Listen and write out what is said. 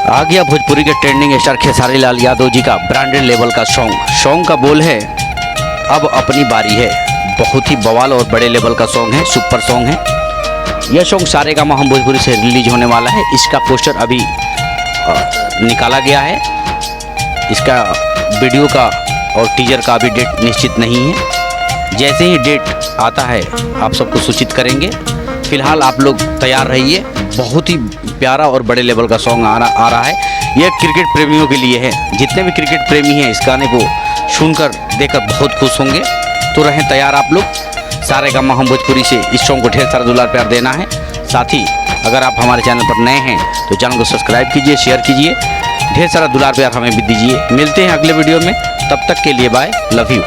आ गया भोजपुरी के trending star Khesari Lal Yadav ji का ब्रांडेड लेवल का सॉन्ग का बोल है अब अपनी बारी है। बहुत ही बवाल और बड़े लेवल का सॉन्ग है, सुपर सॉन्ग है। यह सॉन्ग सारेगामा हम भोजपुरी से रिलीज होने वाला है। इसका पोस्टर अभी निकाला गया है। इसका वीडियो का और टीजर का अभी डेट निश्चित नहीं है। जैसे ही डेट आता है आप सबको सूचित करेंगे। फिलहाल आप लोग तैयार रहिए। बहुत ही प्यारा और बड़े लेवल का सॉन्ग आ रहा है। यह क्रिकेट प्रेमियों के लिए है। जितने भी क्रिकेट प्रेमी हैं इस गाने को सुनकर देखकर बहुत खुश होंगे। तो रहें तैयार आप लोग। सारेगामा हम भोजपुरी से इस सॉन्ग को ढेर सारा दुलार प्यार देना है। साथ ही अगर आप हमारे चैनल पर नए हैं तो चैनल को सब्सक्राइब कीजिए, शेयर कीजिए, ढेर सारा दुलार प्यार हमें भी दीजिए। मिलते हैं अगले वीडियो में, तब तक के लिए बाय, लव यू।